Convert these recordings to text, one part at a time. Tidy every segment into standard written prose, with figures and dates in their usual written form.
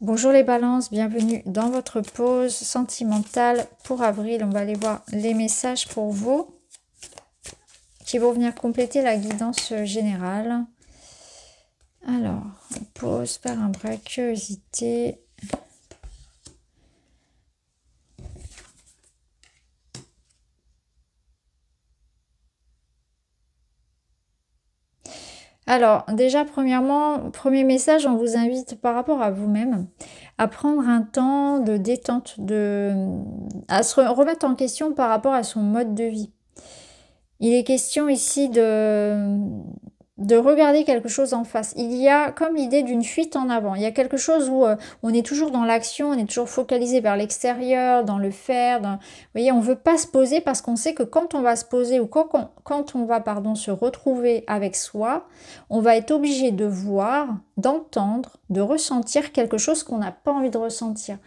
Bonjour les balances, bienvenue dans votre pause sentimentale pour avril. On va aller voir les messages pour vous qui vont venir compléter la guidance générale. Alors, pause, faire un break, curiosité. Alors, déjà, premièrement, premier message, on vous invite par rapport à vous-même à prendre un temps de détente, à se remettre en question par rapport à son mode de vie. Il est question ici de regarder quelque chose en face. Il y a comme l'idée d'une fuite en avant. Il y a quelque chose où on est toujours dans l'action, on est toujours focalisé vers l'extérieur, dans le faire. Vous voyez, on ne veut pas se poser parce qu'on sait que quand on va se poser ou quand on va se retrouver avec soi, on va être obligé de voir, d'entendre, de ressentir quelque chose qu'on n'a pas envie de ressentir.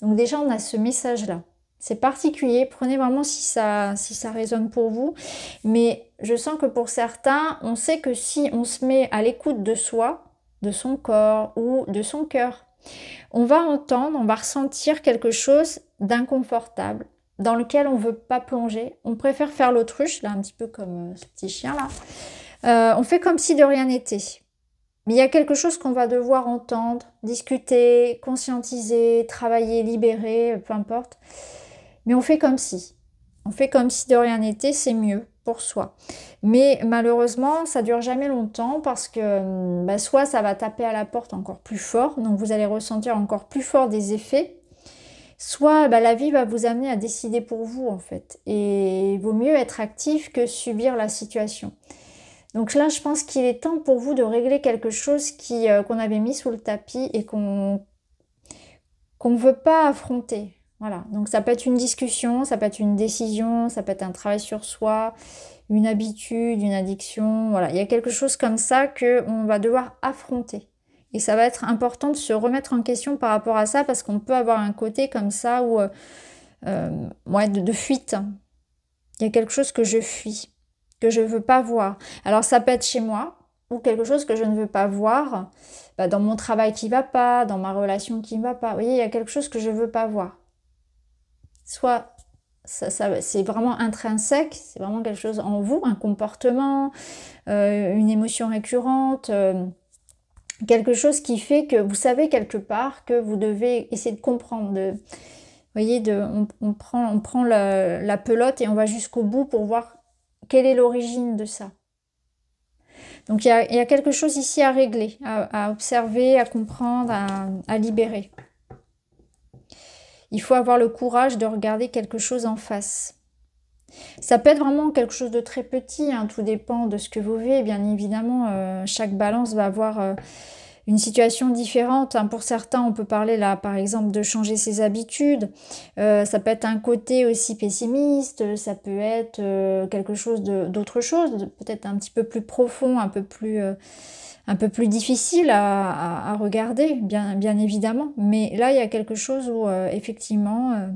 Donc déjà, on a ce message-là. C'est particulier, prenez vraiment si ça résonne pour vous. Mais je sens que pour certains, on sait que si on se met à l'écoute de soi, de son corps ou de son cœur, on va entendre, on va ressentir quelque chose d'inconfortable dans lequel on ne veut pas plonger. On préfère faire l'autruche, là un petit peu comme ce petit chien là. On fait comme si de rien n'était. Mais il y a quelque chose qu'on va devoir entendre, discuter, conscientiser, travailler, libérer, peu importe. Mais on fait comme si. On fait comme si de rien n'était, c'est mieux pour soi. Mais malheureusement, ça dure jamais longtemps parce que soit ça va taper à la porte encore plus fort, donc vous allez ressentir encore plus fort des effets, soit la vie va vous amener à décider pour vous en fait. Et il vaut mieux être actif que subir la situation. Donc là, je pense qu'il est temps pour vous de régler quelque chose qu'on avait mis sous le tapis et qu'on ne veut pas affronter. Voilà, donc ça peut être une discussion, ça peut être une décision, ça peut être un travail sur soi, une habitude, une addiction. Voilà, il y a quelque chose comme ça qu'on va devoir affronter. Et ça va être important de se remettre en question par rapport à ça parce qu'on peut avoir un côté comme ça où, de fuite. Il y a quelque chose que je fuis, que je ne veux pas voir. Alors ça peut être chez moi ou quelque chose que je ne veux pas voir dans mon travail qui ne va pas, dans ma relation qui ne va pas. Vous voyez, il y a quelque chose que je ne veux pas voir. Soit c'est vraiment intrinsèque, c'est vraiment quelque chose en vous, un comportement, une émotion récurrente, quelque chose qui fait que vous savez quelque part que vous devez essayer de comprendre. Vous voyez, on prend la pelote et on va jusqu'au bout pour voir quelle est l'origine de ça. Donc il y a quelque chose ici à régler, à observer, à comprendre, à libérer. Il faut avoir le courage de regarder quelque chose en face. Ça peut être vraiment quelque chose de très petit, tout dépend de ce que vous vivez. Bien évidemment, chaque balance va avoir une situation différente. Pour certains, on peut parler là, par exemple, de changer ses habitudes. Ça peut être un côté aussi pessimiste, ça peut être quelque chose d'autre chose, peut-être un petit peu plus profond, un peu plus difficile à regarder, bien évidemment. Mais là, il y a quelque chose où, effectivement,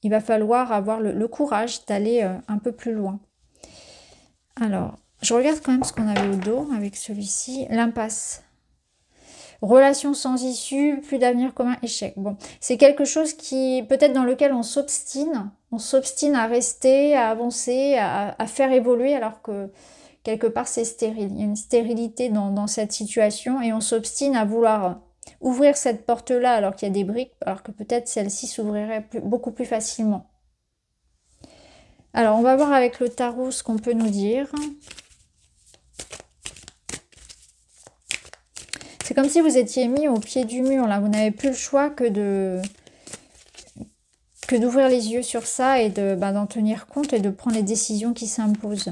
il va falloir avoir le courage d'aller un peu plus loin. Alors, je regarde quand même ce qu'on avait au dos avec celui-ci. L'impasse. Relation sans issue, plus d'avenir commun, échec. Bon, c'est quelque chose peut-être dans lequel on s'obstine à rester, à avancer, à faire évoluer, alors que quelque part c'est stérile. Il y a une stérilité dans cette situation et on s'obstine à vouloir ouvrir cette porte-là alors qu'il y a des briques, alors que peut-être celle-ci s'ouvrirait beaucoup plus facilement. Alors, on va voir avec le tarot ce qu'on peut nous dire. C'est comme si vous étiez mis au pied du mur, là. Vous n'avez plus le choix que d'ouvrir les yeux sur ça et d'en tenir compte et de prendre les décisions qui s'imposent.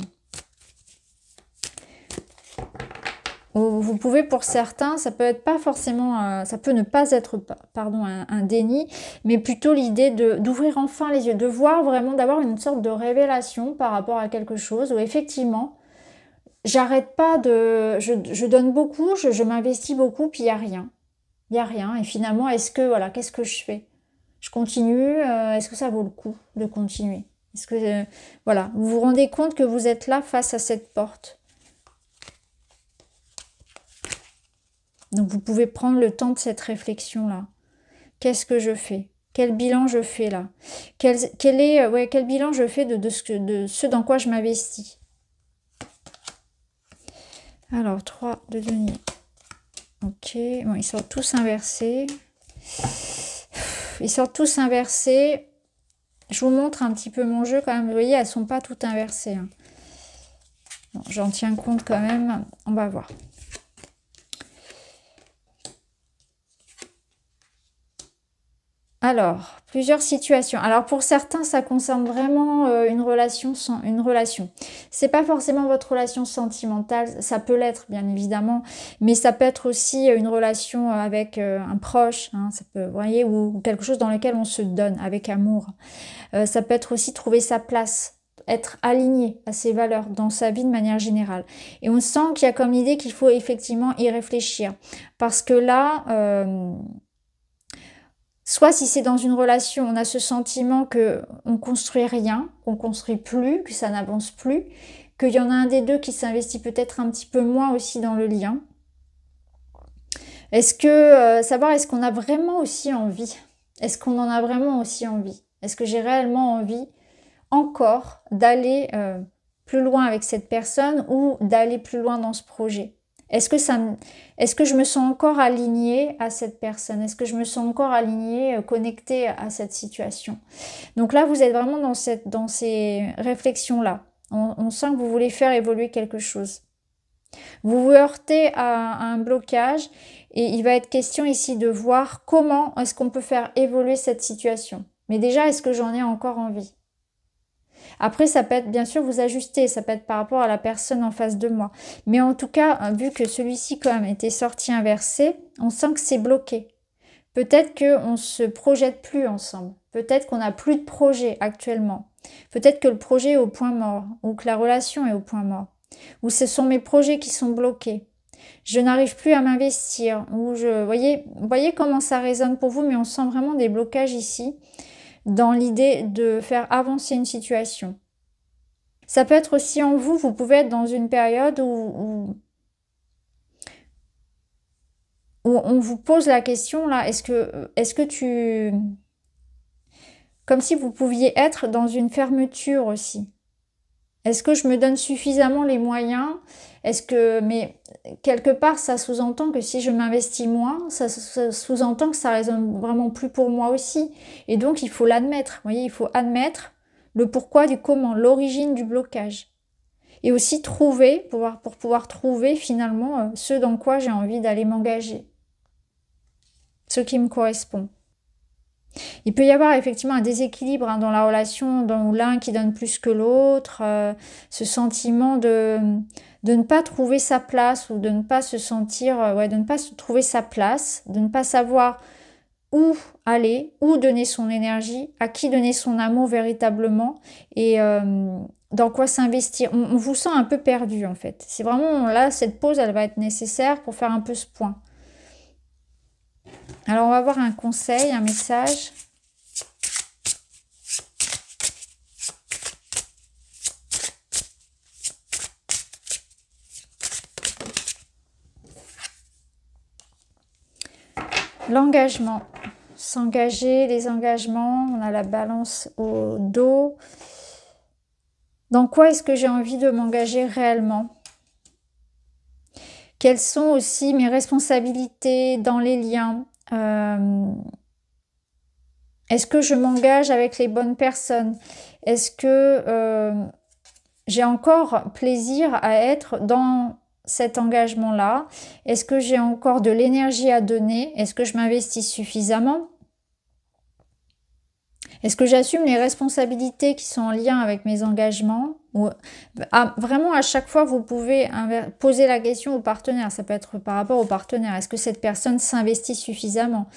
Vous pouvez, pour certains, ça peut être pas forcément, ça peut ne pas être, un déni, mais plutôt l'idée d'ouvrir enfin les yeux, de voir vraiment, d'avoir une sorte de révélation par rapport à quelque chose où effectivement, j'arrête pas je donne beaucoup, je m'investis beaucoup, puis il n'y a rien. Il n'y a rien. Et finalement, qu'est-ce que je fais? Je continue, est-ce que ça vaut le coup de continuer? Est-ce que, vous vous rendez compte que vous êtes là face à cette porte? Donc, vous pouvez prendre le temps de cette réflexion-là. Qu'est-ce que je fais? Quel bilan je fais là? Quel bilan je fais de ce dans quoi je m'investis? Alors, 3 de denier. Ok, bon, ils sortent tous inversés. Ils sortent tous inversés. Je vous montre un petit peu mon jeu quand même. Vous voyez, elles sont pas toutes inversées. Hein. Bon, j'en tiens compte quand même. On va voir. Alors, plusieurs situations. Alors, pour certains, ça concerne vraiment une relation. C'est pas forcément votre relation sentimentale. Ça peut l'être, bien évidemment. Mais ça peut être aussi une relation avec un proche. Hein, ça peut, vous voyez, ou quelque chose dans lequel on se donne avec amour. Ça peut être aussi trouver sa place, être aligné à ses valeurs dans sa vie de manière générale. Et on sent qu'il y a comme l'idée qu'il faut effectivement y réfléchir. Parce que là, soit si c'est dans une relation, on a ce sentiment qu'on construit rien, qu'on construit plus, que ça n'avance plus, qu'il y en a un des deux qui s'investit peut-être un petit peu moins aussi dans le lien. Est-ce que, savoir, est-ce qu'on a vraiment aussi envie? Est-ce qu'on en a vraiment aussi envie? Est-ce que j'ai réellement envie encore d'aller plus loin avec cette personne ou d'aller plus loin dans ce projet? Est-ce que je me sens encore alignée à cette personne? Est-ce que je me sens encore alignée, connectée à cette situation? Donc là, vous êtes vraiment dans ces réflexions-là. On sent que vous voulez faire évoluer quelque chose. Vous vous heurtez à un blocage et il va être question ici de voir comment est-ce qu'on peut faire évoluer cette situation. Mais déjà, est-ce que j'en ai encore envie? Après, ça peut être, bien sûr, vous ajuster, ça peut être par rapport à la personne en face de moi. Mais en tout cas, vu que celui-ci quand même était sorti inversé, on sent que c'est bloqué. Peut-être qu'on ne se projette plus ensemble. Peut-être qu'on n'a plus de projet actuellement. Peut-être que le projet est au point mort, ou que la relation est au point mort. Ou ce sont mes projets qui sont bloqués. Je n'arrive plus à m'investir. Voyez comment ça résonne pour vous, mais on sent vraiment des blocages ici dans l'idée de faire avancer une situation. Ça peut être aussi en vous, vous pouvez être dans une période où on vous pose la question là, est-ce que tu... Comme si vous pouviez être dans une fermeture aussi. Est-ce que je me donne suffisamment les moyens? Mais quelque part, ça sous-entend que si je m'investis moins, ça sous-entend que ça résonne vraiment plus pour moi aussi. Et donc, il faut l'admettre. Vous voyez, il faut admettre le pourquoi du comment, l'origine du blocage. Et aussi trouver, pour pouvoir trouver finalement ce dans quoi j'ai envie d'aller m'engager. Ce qui me correspond. Il peut y avoir effectivement un déséquilibre dans la relation, dans l'un qui donne plus que l'autre, ce sentiment de ne pas trouver sa place ou de ne pas se sentir, de ne pas se trouver sa place, de ne pas savoir où aller, où donner son énergie, à qui donner son amour véritablement et dans quoi s'investir. On vous sent un peu perdu en fait. C'est vraiment là, cette pause, elle va être nécessaire pour faire un peu ce point. Alors, on va voir un conseil, un message. L'engagement. S'engager, les engagements. On a la balance au dos. Dans quoi est-ce que j'ai envie de m'engager réellement? Quelles sont aussi mes responsabilités dans les liens? Est-ce que je m'engage avec les bonnes personnes? Est-ce que j'ai encore plaisir à être dans cet engagement-là? Est-ce que j'ai encore de l'énergie à donner? Est-ce que je m'investis suffisamment? Est-ce que j'assume les responsabilités qui sont en lien avec mes engagements? Vraiment, à chaque fois, vous pouvez poser la question au partenaire. Ça peut être par rapport au partenaire. Est-ce que cette personne s'investit suffisamment?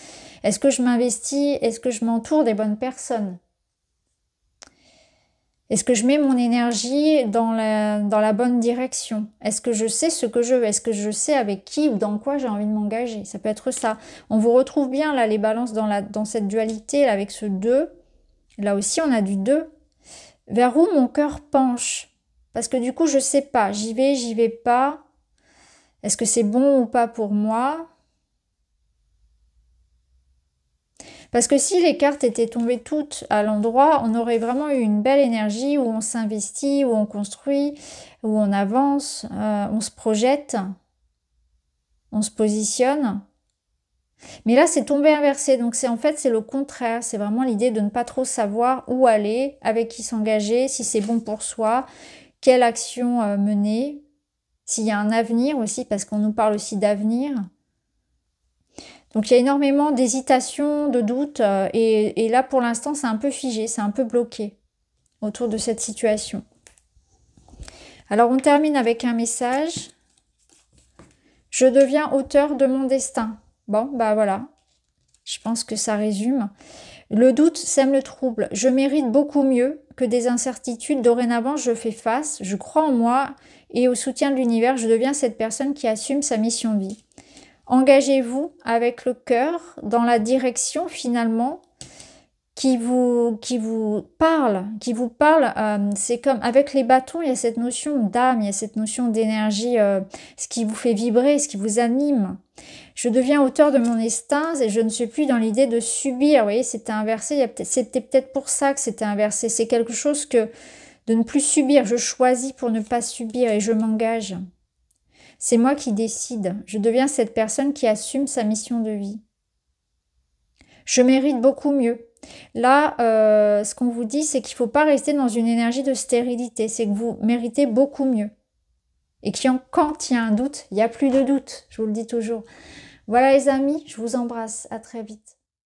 Est-ce que je m'investis? Est-ce que je m'entoure des bonnes personnes? Est-ce que je mets mon énergie dans la bonne direction? Est-ce que je sais ce que je veux? Est-ce que je sais avec qui ou dans quoi j'ai envie de m'engager? Ça peut être ça. On vous retrouve bien là, les balances dans cette dualité là, avec ce 2. Là aussi, on a du 2. Vers où mon cœur penche? Parce que du coup, je sais pas. J'y vais pas. Est-ce que c'est bon ou pas pour moi? Parce que si les cartes étaient tombées toutes à l'endroit, on aurait vraiment eu une belle énergie où on s'investit, où on construit, où on avance, on se projette, on se positionne. Mais là, c'est tombé inversé. Donc, en fait, c'est le contraire. C'est vraiment l'idée de ne pas trop savoir où aller, avec qui s'engager, si c'est bon pour soi, quelle action mener, s'il y a un avenir aussi, parce qu'on nous parle aussi d'avenir. Donc il y a énormément d'hésitation, de doutes, et là pour l'instant c'est un peu figé, c'est un peu bloqué autour de cette situation. Alors on termine avec un message. Je deviens auteur de mon destin. Bon, bah voilà, je pense que ça résume. Le doute sème le trouble. Je mérite beaucoup mieux que des incertitudes. Dorénavant, je fais face, je crois en moi et au soutien de l'univers. Je deviens cette personne qui assume sa mission de vie. Engagez-vous avec le cœur dans la direction finalement qui vous parle. C'est comme avec les bâtons, il y a cette notion d'âme, il y a cette notion d'énergie, ce qui vous fait vibrer, ce qui vous anime. Je deviens auteur de mon destin et je ne suis plus dans l'idée de subir. Vous voyez, c'était inversé. C'était peut-être pour ça que c'était inversé. C'est quelque chose que de ne plus subir. Je choisis pour ne pas subir et je m'engage. C'est moi qui décide. Je deviens cette personne qui assume sa mission de vie. Je mérite beaucoup mieux. Là, ce qu'on vous dit, c'est qu'il ne faut pas rester dans une énergie de stérilité. C'est que vous méritez beaucoup mieux. Et quand il y a un doute, il n'y a plus de doute. Je vous le dis toujours. Voilà les amis, je vous embrasse. À très vite.